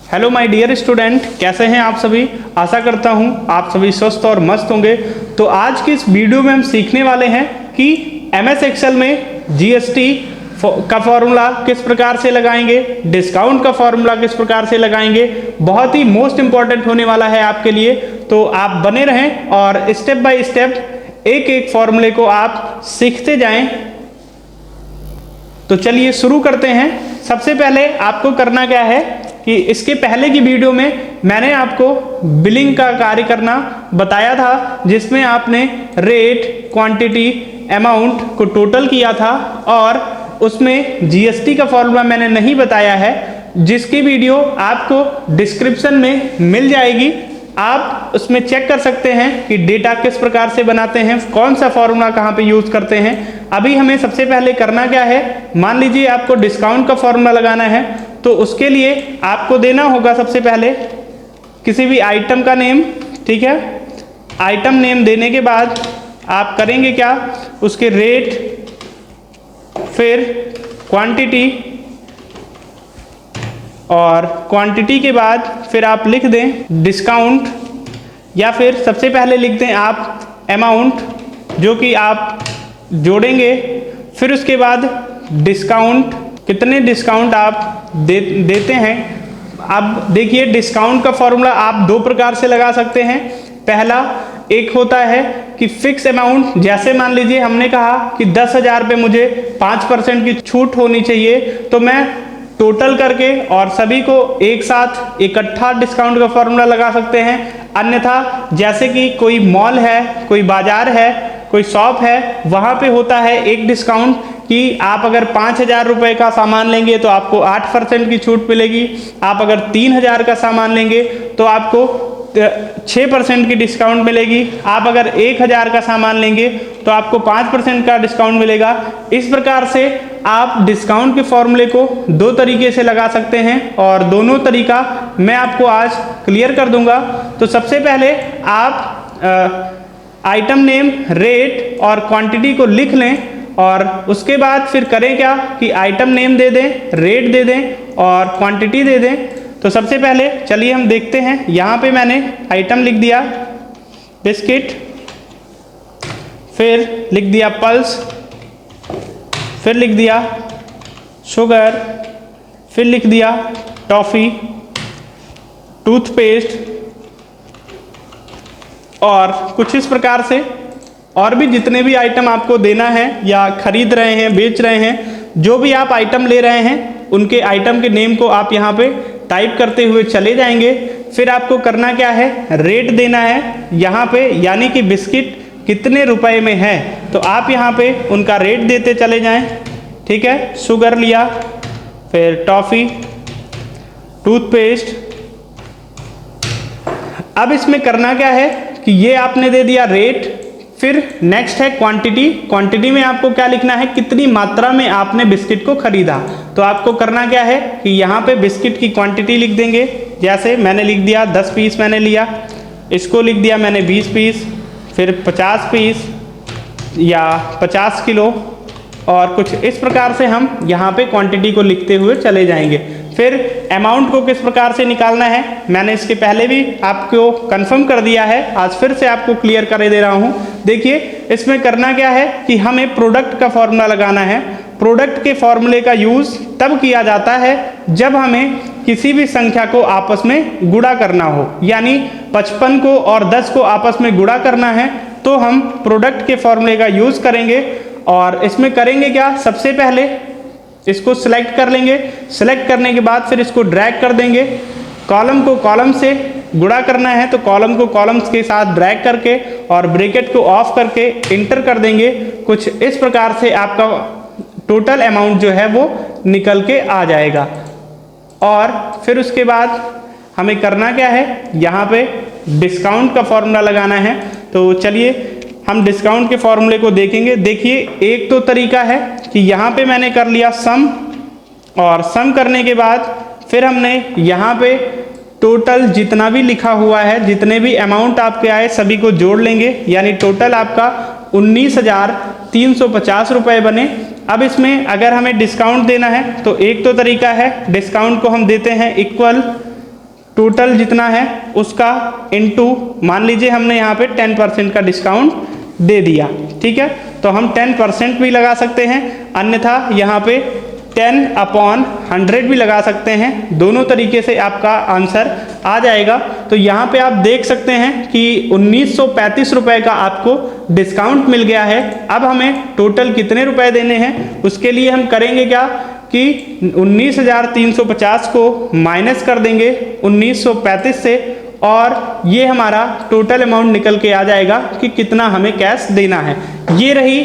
Hello my dear student, कैसे हैं आप सभी। आशा करता हूं आप सभी स्वस्थ और मस्त होंगे। तो आज की इस वीडियो में हम सीखने वाले हैं कि एमएस एक्सेल में जीएसटी का फॉर्मूला किस प्रकार से लगाएंगे, डिस्काउंट का फॉर्मूला किस प्रकार से लगाएंगे। बहुत ही मोस्ट इंपॉर्टेंट होने वाला है आपके लिए, तो आप बने रहें और स्टेप बाय स्टेप एक एक फॉर्मूले को आप सीखते जाएं। तो चलिए शुरू करते हैं। सबसे पहले आपको करना क्या है कि इसके पहले की वीडियो में मैंने आपको बिलिंग का कार्य करना बताया था, जिसमें आपने रेट, क्वांटिटी, अमाउंट को टोटल किया था और उसमें जीएसटी का फॉर्मूला मैंने नहीं बताया है, जिसकी वीडियो आपको डिस्क्रिप्शन में मिल जाएगी। आप उसमें चेक कर सकते हैं कि डेटा किस प्रकार से बनाते हैं, कौन सा फॉर्मूला कहाँ पे यूज करते हैं। अभी हमें सबसे पहले करना क्या है, मान लीजिए आपको डिस्काउंट का फॉर्मूला लगाना है, तो उसके लिए आपको देना होगा सबसे पहले किसी भी आइटम का नेम। ठीक है, आइटम नेम देने के बाद आप करेंगे क्या, उसके रेट, फिर क्वांटिटी, और क्वांटिटी के बाद फिर आप लिख दें डिस्काउंट, या फिर सबसे पहले लिख दें आप अमाउंट जो कि आप जोड़ेंगे। फिर उसके बाद डिस्काउंट, कितने डिस्काउंट आप देते हैं। अब देखिए, डिस्काउंट का फॉर्मूला आप दो प्रकार से लगा सकते हैं। पहला एक होता है कि फिक्स अमाउंट, जैसे मान लीजिए हमने कहा कि 10,000 पे मुझे 5% की छूट होनी चाहिए, तो मैं टोटल करके और सभी को एक साथ इकट्ठा डिस्काउंट का फॉर्मूला लगा सकते हैं। अन्यथा जैसे कि कोई मॉल है, कोई बाजार है, कोई शॉप है, वहाँ पे होता है एक डिस्काउंट कि आप अगर 5,000 रुपये का सामान लेंगे तो आपको 8% की छूट मिलेगी। आप अगर 3,000 का सामान लेंगे तो आपको 6% की डिस्काउंट मिलेगी। आप अगर 1,000 का सामान लेंगे तो आपको 5% का डिस्काउंट मिलेगा। इस प्रकार से आप डिस्काउंट के फॉर्मूले को दो तरीके से लगा सकते हैं और दोनों तरीका मैं आपको आज क्लियर कर दूंगा। तो सबसे पहले आप आइटम नेम, रेट और क्वांटिटी को लिख लें और उसके बाद फिर करें क्या कि आइटम नेम दे दें, रेट दे दें और क्वांटिटी दे दें। तो सबसे पहले चलिए हम देखते हैं। यहाँ पे मैंने आइटम लिख दिया बिस्किट, फिर लिख दिया पल्स, फिर लिख दिया शुगर, फिर लिख दिया टॉफ़ी, टूथपेस्ट और कुछ इस प्रकार से और भी जितने भी आइटम आपको देना है या खरीद रहे हैं, बेच रहे हैं, जो भी आप आइटम ले रहे हैं उनके आइटम के नेम को आप यहाँ पे टाइप करते हुए चले जाएंगे। फिर आपको करना क्या है, रेट देना है यहाँ पे, यानी कि बिस्किट कितने रुपए में है तो आप यहाँ पे उनका रेट देते चले जाएं। ठीक है, शुगर लिया, फिर टॉफ़ी, टूथपेस्ट। अब इसमें करना क्या है कि ये आपने दे दिया रेट। फिर नेक्स्ट है क्वांटिटी। क्वांटिटी में आपको क्या लिखना है, कितनी मात्रा में आपने बिस्किट को खरीदा। तो आपको करना क्या है कि यहाँ पे बिस्किट की क्वांटिटी लिख देंगे। जैसे मैंने लिख दिया 10 पीस मैंने लिया, इसको लिख दिया मैंने 20 पीस, फिर 50 पीस या 50 किलो, और कुछ इस प्रकार से हम यहाँ पे क्वांटिटी को लिखते हुए चले जाएंगे। फिर अमाउंट को किस प्रकार से निकालना है मैंने इसके पहले भी आपको कंफर्म कर दिया है, आज फिर से आपको क्लियर कर दे रहा हूँ। देखिए, इसमें करना क्या है कि हमें प्रोडक्ट का फॉर्मूला लगाना है। प्रोडक्ट के फॉर्मूले का यूज़ तब किया जाता है जब हमें किसी भी संख्या को आपस में गुणा करना हो, यानी 55 को और 10 को आपस में गुणा करना है तो हम प्रोडक्ट के फॉर्मूले का यूज़ करेंगे। और इसमें करेंगे क्या, सबसे पहले इसको सिलेक्ट कर लेंगे। सिलेक्ट करने के बाद फिर इसको ड्रैग कर देंगे। कॉलम को कॉलम से गुणा करना है तो कॉलम को कॉलम्स के साथ ड्रैग करके और ब्रैकेट को ऑफ करके इंटर कर देंगे। कुछ इस प्रकार से आपका टोटल अमाउंट जो है वो निकल के आ जाएगा। और फिर उसके बाद हमें करना क्या है, यहाँ पे डिस्काउंट का फॉर्मूला लगाना है। तो चलिए हम डिस्काउंट के फॉर्मूले को देखेंगे। देखिए, एक तो तरीका है कि यहाँ पे मैंने कर लिया सम, और सम करने के बाद फिर हमने यहाँ पे टोटल जितना भी लिखा हुआ है, जितने भी अमाउंट आपके आए सभी को जोड़ लेंगे, यानी टोटल आपका 19,350 रुपये बने। अब इसमें अगर हमें डिस्काउंट देना है तो एक तो तरीका है, डिस्काउंट को हम देते हैं इक्वल टोटल जितना है उसका इनटू, मान लीजिए हमने यहाँ पे 10% का डिस्काउंट दे दिया, ठीक है, तो हम 10% भी लगा सकते हैं, अन्यथा यहाँ पे 10/100 भी लगा सकते हैं। दोनों तरीके से आपका आंसर आ जाएगा। तो यहाँ पे आप देख सकते हैं कि 1935 रुपये का आपको डिस्काउंट मिल गया है। अब हमें टोटल कितने रुपए देने हैं, उसके लिए हम करेंगे क्या कि 19,350 को माइनस कर देंगे 1935 से, और ये हमारा टोटल अमाउंट निकल के आ जाएगा कि कितना हमें कैश देना है। ये रही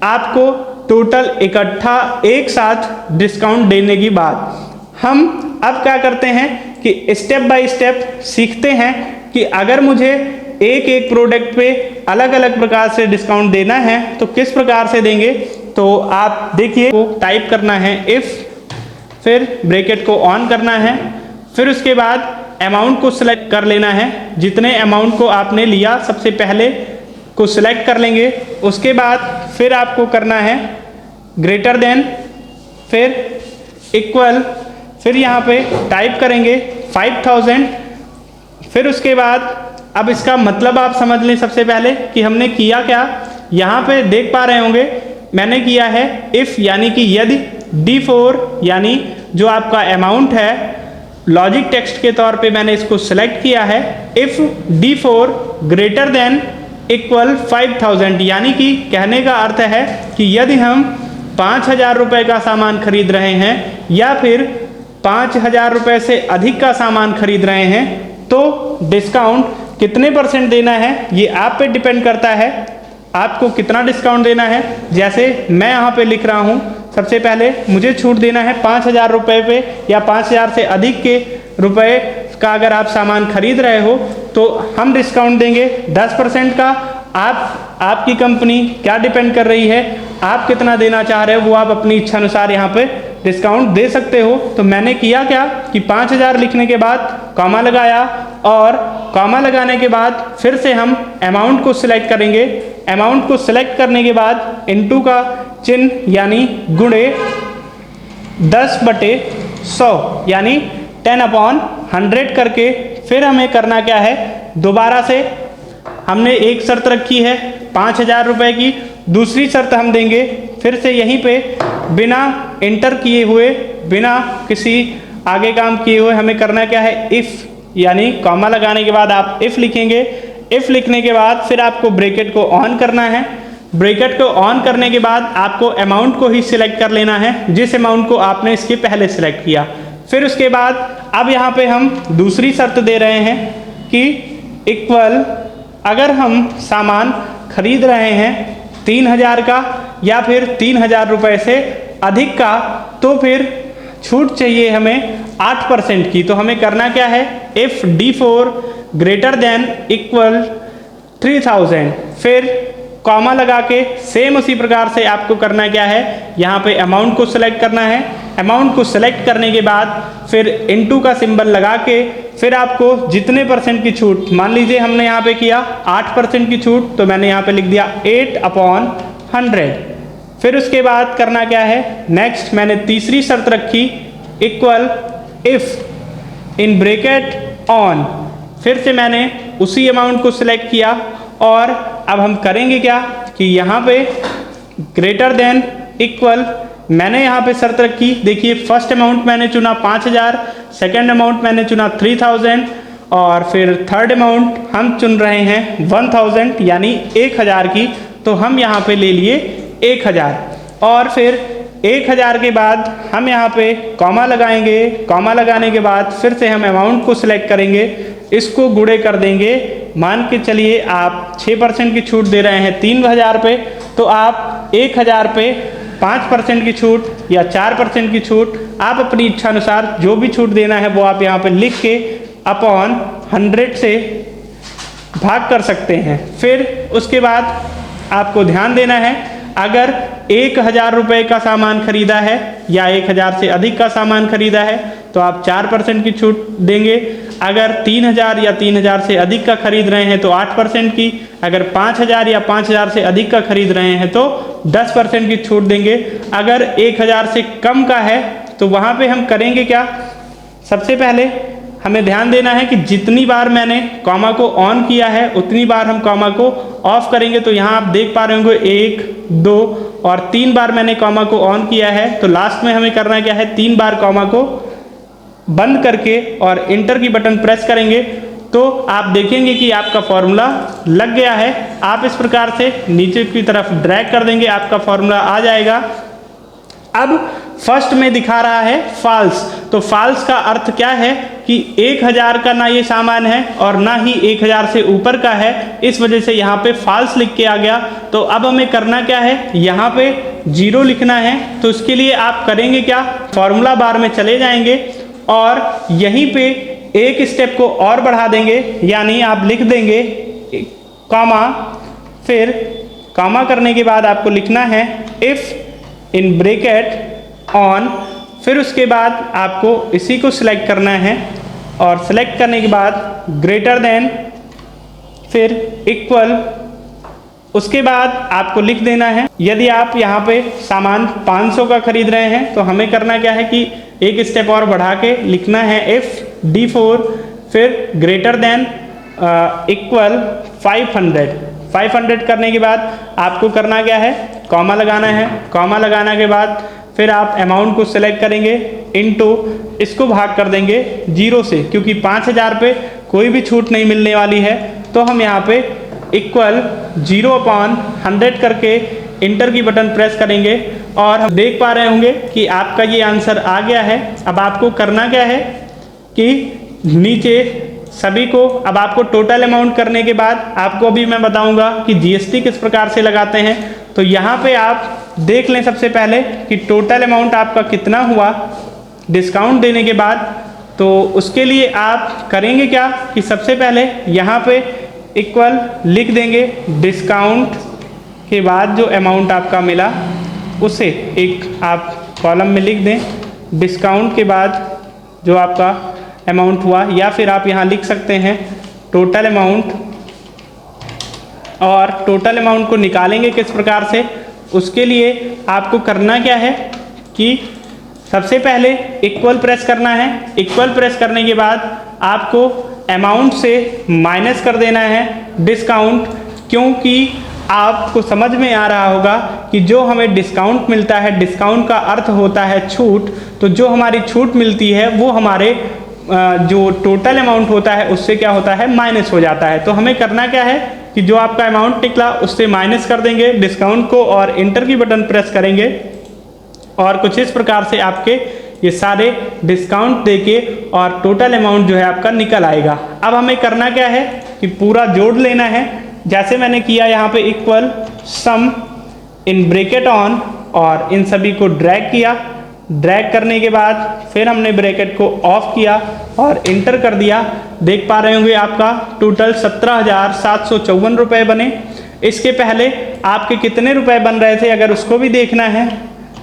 आपको टोटल इकट्ठा एक साथ डिस्काउंट देने की बात। हम अब क्या करते हैं कि स्टेप बाय स्टेप सीखते हैं कि अगर मुझे एक एक प्रोडक्ट पे अलग अलग प्रकार से डिस्काउंट देना है तो किस प्रकार से देंगे। तो आप देखिए, को टाइप करना है इफ़, फिर ब्रैकेट को ऑन करना है, फिर उसके बाद अमाउंट को सिलेक्ट कर लेना है। जितने अमाउंट को आपने लिया सबसे पहले को सिलेक्ट कर लेंगे। उसके बाद फिर आपको करना है ग्रेटर देन, फिर इक्वल, फिर यहाँ पे टाइप करेंगे 5000। फिर उसके बाद अब इसका मतलब आप समझ लें सबसे पहले कि हमने किया क्या। यहाँ पे देख पा रहे होंगे मैंने किया है इफ़, यानी कि यदि D4 यानी जो आपका अमाउंट है लॉजिक टेक्स्ट के तौर पे मैंने इसको सिलेक्ट किया है। If D4 greater than equal 5000, यानी कि कहने का अर्थ है कि यदि हम 5000 रुपये का सामान खरीद रहे हैं या फिर 5000 रुपये से अधिक का सामान खरीद रहे हैं तो डिस्काउंट कितने % देना है ये आप पे डिपेंड करता है, आपको कितना डिस्काउंट देना है। जैसे मैं यहाँ पे लिख रहा हूँ, सबसे पहले मुझे छूट देना है 5000 रुपये पे या 5000 से अधिक के रुपए का अगर आप सामान खरीद रहे हो तो हम डिस्काउंट देंगे 10% का। आपकी कंपनी क्या डिपेंड कर रही है, आप कितना देना चाह रहे हो वो आप अपनी इच्छा अनुसार यहाँ पे डिस्काउंट दे सकते हो। तो मैंने किया क्या कि 5000 लिखने के बाद कॉमा लगाया, और कॉमा लगाने के बाद फिर से हम अमाउंट को सिलेक्ट करेंगे। अमाउंट को सिलेक्ट करने के बाद इनटू का चिन्ह यानी गुणे 10/100 यानी 10/100 करके फिर हमें करना क्या है, दोबारा से हमने एक शर्त रखी है 5000 रुपये की, दूसरी शर्त हम देंगे फिर से यहीं पे बिना इंटर किए हुए, बिना किसी आगे काम किए हुए हमें करना क्या है इफ़, यानी कॉमा लगाने के बाद आप इफ़ लिखेंगे। इफ़ लिखने के बाद फिर आपको ब्रैकेट को ऑन करना है। ब्रैकेट को ऑन करने के बाद आपको अमाउंट को ही सिलेक्ट कर लेना है जिस अमाउंट को आपने इसके पहले सिलेक्ट किया। फिर उसके बाद अब यहाँ पे हम दूसरी शर्त दे रहे हैं कि इक्वल, अगर हम सामान खरीद रहे हैं 3000 का या फिर 3000 रुपये से अधिक का तो फिर छूट चाहिए हमें 8% की। तो हमें करना क्या है, if D4 greater than equal 3000, फिर कॉमा लगा के सेम उसी प्रकार से आपको करना क्या है, यहाँ पे अमाउंट को सिलेक्ट करना है। अमाउंट को सिलेक्ट करने के बाद फिर इनटू का सिंबल लगा के फिर आपको जितने % की छूट, मान लीजिए हमने यहाँ पे किया 8% की छूट, तो मैंने यहाँ पे लिख दिया 8/100। फिर उसके बाद करना क्या है, नेक्स्ट मैंने तीसरी शर्त रखी equal if in bracket on, फिर से मैंने उसी अमाउंट को सिलेक्ट किया। और अब हम करेंगे क्या कि यहाँ पे ग्रेटर देन इक्वल, मैंने यहाँ पे शर्त रखी, देखिए फर्स्ट अमाउंट मैंने चुना 5000, सेकंड अमाउंट मैंने चुना 3000 और फिर थर्ड अमाउंट हम चुन रहे हैं 1000 यानी 1000 की। तो हम यहाँ पे ले लिए 1000 और फिर 1000 के बाद हम यहाँ पे कॉमा लगाएंगे। कॉमा लगाने के बाद फिर से हम अमाउंट को सिलेक्ट करेंगे, इसको गुणे कर देंगे। मान के चलिए आप 6% की छूट दे रहे हैं 3000 पे, तो आप 1000 पे 5% की छूट या 4% की छूट, आप अपनी इच्छा अनुसार जो भी छूट देना है वो आप यहाँ पे लिख के अपॉन 100 से भाग कर सकते हैं। फिर उसके बाद आपको ध्यान देना है, अगर 1000 रुपये का सामान खरीदा है या 1000 से अधिक का सामान खरीदा है तो आप 4% की छूट देंगे। अगर 3000 या 3000 से अधिक का खरीद रहे हैं तो 8% की, अगर 5000 या 5000 से अधिक का खरीद रहे हैं तो 10% की छूट देंगे। अगर 1000 से कम का है तो वहाँ पे हम करेंगे क्या, सबसे पहले हमें ध्यान देना है कि जितनी बार मैंने कॉमा को ऑन किया है उतनी बार हम कॉमा को ऑफ करेंगे। तो यहाँ आप देख पा रहे होंगे 1, 2 और 3 बार मैंने कॉमा को ऑन किया है। तो लास्ट में हमें करना क्या है, 3 बार कॉमा को बंद करके और इंटर की बटन प्रेस करेंगे तो आप देखेंगे कि आपका फॉर्मूला लग गया है। आप इस प्रकार से नीचे की तरफ ड्रैग कर देंगे, आपका फॉर्मूला आ जाएगा। अब फर्स्ट में दिखा रहा है फॉल्स, तो फॉल्स का अर्थ क्या है कि 1000 का ना ये सामान है और ना ही 1000 से ऊपर का है, इस वजह से यहाँ पे फॉल्स लिख के आ गया। तो अब हमें करना क्या है, यहाँ पे 0 लिखना है। तो इसके लिए आप करेंगे क्या, फॉर्मूला बार में चले जाएंगे और यहीं पे एक स्टेप को और बढ़ा देंगे, यानी आप लिख देंगे कॉमा, फिर कॉमा करने के बाद आपको लिखना है इफ इन ब्रैकेट ऑन, फिर उसके बाद आपको इसी को सिलेक्ट करना है और सिलेक्ट करने के बाद ग्रेटर देन, फिर इक्वल, उसके बाद आपको लिख देना है। यदि आप यहाँ पे सामान 500 का खरीद रहे हैं तो हमें करना क्या है कि एक स्टेप और बढ़ा के लिखना है इफ D4, फिर ग्रेटर देन इक्वल 500 करने के बाद आपको करना क्या है, कॉमा लगाना है। कॉमा लगाने के बाद फिर आप अमाउंट को सिलेक्ट करेंगे, इनटू इसको भाग कर देंगे 0 से, क्योंकि 5000 पे कोई भी छूट नहीं मिलने वाली है। तो हम यहाँ पे इक्वल 0/100 करके इंटर की बटन प्रेस करेंगे और हम देख पा रहे होंगे कि आपका ये आंसर आ गया है। अब आपको करना क्या है कि नीचे सभी को, अब आपको टोटल अमाउंट करने के बाद आपको अभी मैं बताऊंगा कि जीएसटी किस प्रकार से लगाते हैं। तो यहाँ पे आप देख लें सबसे पहले कि टोटल अमाउंट आपका कितना हुआ डिस्काउंट देने के बाद। तो उसके लिए आप करेंगे क्या कि सबसे पहले यहाँ पे इक्वल लिख देंगे डिस्काउंट के बाद जो अमाउंट आपका मिला उसे एक आप कॉलम में लिख दें, डिस्काउंट के बाद जो आपका अमाउंट हुआ, या फिर आप यहाँ लिख सकते हैं टोटल अमाउंट। और टोटल अमाउंट को निकालेंगे किस प्रकार से, उसके लिए आपको करना क्या है कि सबसे पहले इक्वल प्रेस करना है। इक्वल प्रेस करने के बाद आपको अमाउंट से माइनस कर देना है डिस्काउंट, क्योंकि आपको समझ में आ रहा होगा कि जो हमें डिस्काउंट मिलता है, डिस्काउंट का अर्थ होता है छूट। तो जो हमारी छूट मिलती है वो हमारे जो टोटल अमाउंट होता है उससे क्या होता है, माइनस हो जाता है। तो हमें करना क्या है कि जो आपका अमाउंट निकला उससे माइनस कर देंगे डिस्काउंट को और इंटर की बटन प्रेस करेंगे और कुछ इस प्रकार से आपके ये सारे डिस्काउंट देके और टोटल अमाउंट जो है आपका निकल आएगा। अब हमें करना क्या है कि पूरा जोड़ लेना है, जैसे मैंने किया यहाँ पे equal some in bracket on और इन सभी को ड्रैग किया। ड्रैग करने के बाद फिर हमने ब्रैकेट को ऑफ किया और इंटर कर दिया। देख पा रहे होंगे आपका टोटल 17,754 रुपये बने। इसके पहले आपके कितने रुपए बन रहे थे अगर उसको भी देखना है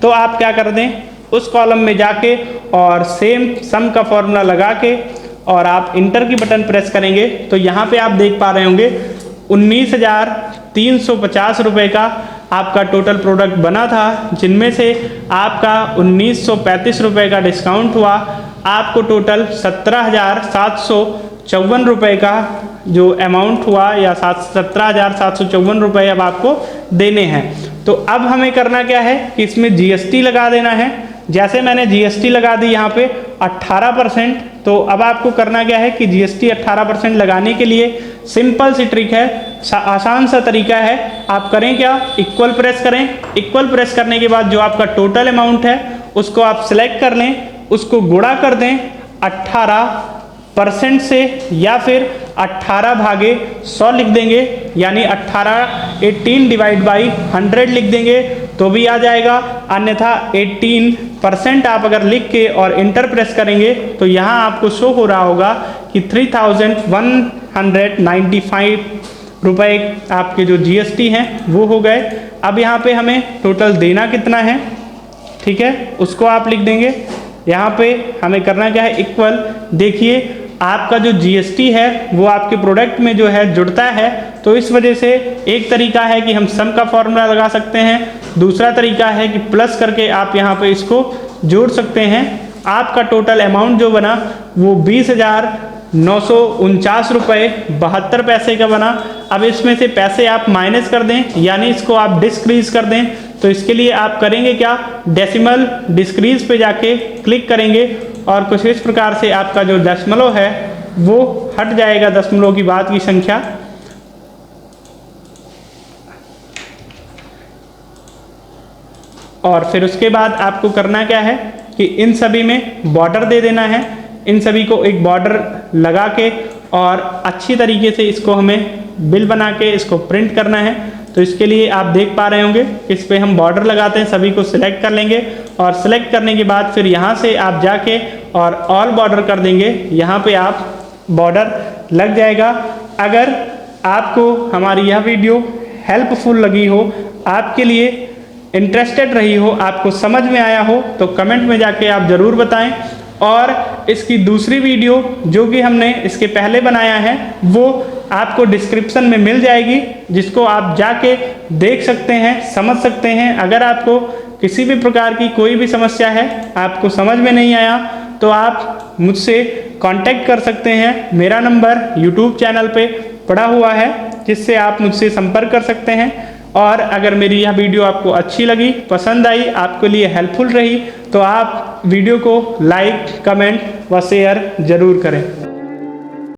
तो आप क्या कर दें, उस कॉलम में जाके और सेम सम का फॉर्मूला लगा के और आप इंटर की बटन प्रेस करेंगे तो यहाँ पे आप देख पा रहे होंगे 19,350 रुपये का आपका टोटल प्रोडक्ट बना था, जिनमें से आपका 1935 रुपये का डिस्काउंट हुआ। आपको टोटल 17,754 रुपये का जो अमाउंट हुआ या 17,754 रुपये अब आपको देने हैं। तो अब हमें करना क्या है कि इसमें जीएसटी लगा देना है। जैसे मैंने जीएसटी लगा दी यहाँ पे 18%। तो अब आपको करना क्या है कि जीएसटी 18% लगाने के लिए सिंपल सी ट्रिक है, आसान सा तरीका है। आप करें क्या, इक्वल प्रेस करें। इक्वल प्रेस करने के बाद जो आपका टोटल अमाउंट है उसको आप सिलेक्ट कर लें, उसको गुणा कर दें 18% से या फिर 18 भागे 100 लिख देंगे, यानी 18 डिवाइड बाई 100 लिख देंगे तो भी आ जाएगा। अन्यथा 18% आप अगर लिख के और इंटर प्रेस करेंगे तो यहाँ आपको शो हो रहा होगा कि 3,195 रुपये आपके जो जीएसटी हैं वो हो गए। अब यहाँ पे हमें टोटल देना कितना है, ठीक है, उसको आप लिख देंगे। यहाँ पे हमें करना क्या है, इक्वल, देखिए आपका जो जीएसटी है वो आपके प्रोडक्ट में जो है जुड़ता है। तो इस वजह से एक तरीका है कि हम सम का फॉर्मूला लगा सकते हैं, दूसरा तरीका है कि प्लस करके आप यहाँ पे इसको जोड़ सकते हैं आपका टोटल अमाउंट जो बना वो 20,949 रुपये 72 पैसे का बना। अब इसमें से पैसे आप माइनस कर दें, यानी इसको आप डिस्क्रीज कर दें। तो इसके लिए आप करेंगे क्या, डेसिमल डिस्क्रीज पे जाके क्लिक करेंगे और कुछ इस प्रकार से आपका जो दशमलव है वो हट जाएगा, दशमलव की बाद की संख्या। और फिर उसके बाद आपको करना क्या है कि इन सभी में बॉर्डर दे देना है। इन सभी को एक बॉर्डर लगा के और अच्छी तरीके से इसको हमें बिल बना के इसको प्रिंट करना है। तो इसके लिए आप देख पा रहे होंगे इस पे हम बॉर्डर लगाते हैं, सभी को सिलेक्ट कर लेंगे और सिलेक्ट करने के बाद फिर यहाँ से आप जाके और ऑल बॉर्डर कर देंगे। यहाँ पे आप बॉर्डर लग जाएगा। अगर आपको हमारी यह वीडियो हेल्पफुल लगी हो, आपके लिए इंटरेस्टेड रही हो, आपको समझ में आया हो, तो कमेंट में जाके आप ज़रूर बताएं। और इसकी दूसरी वीडियो जो कि हमने इसके पहले बनाया है वो आपको डिस्क्रिप्शन में मिल जाएगी, जिसको आप जाके देख सकते हैं, समझ सकते हैं। अगर आपको किसी भी प्रकार की कोई भी समस्या है, आपको समझ में नहीं आया, तो आप मुझसे कांटेक्ट कर सकते हैं। मेरा नंबर यूट्यूब चैनल पे पड़ा हुआ है, जिससे आप मुझसे संपर्क कर सकते हैं। और अगर मेरी यह वीडियो आपको अच्छी लगी, पसंद आई, आपके लिए हेल्पफुल रही, तो आप वीडियो को लाइक, कमेंट व शेयर ज़रूर करें।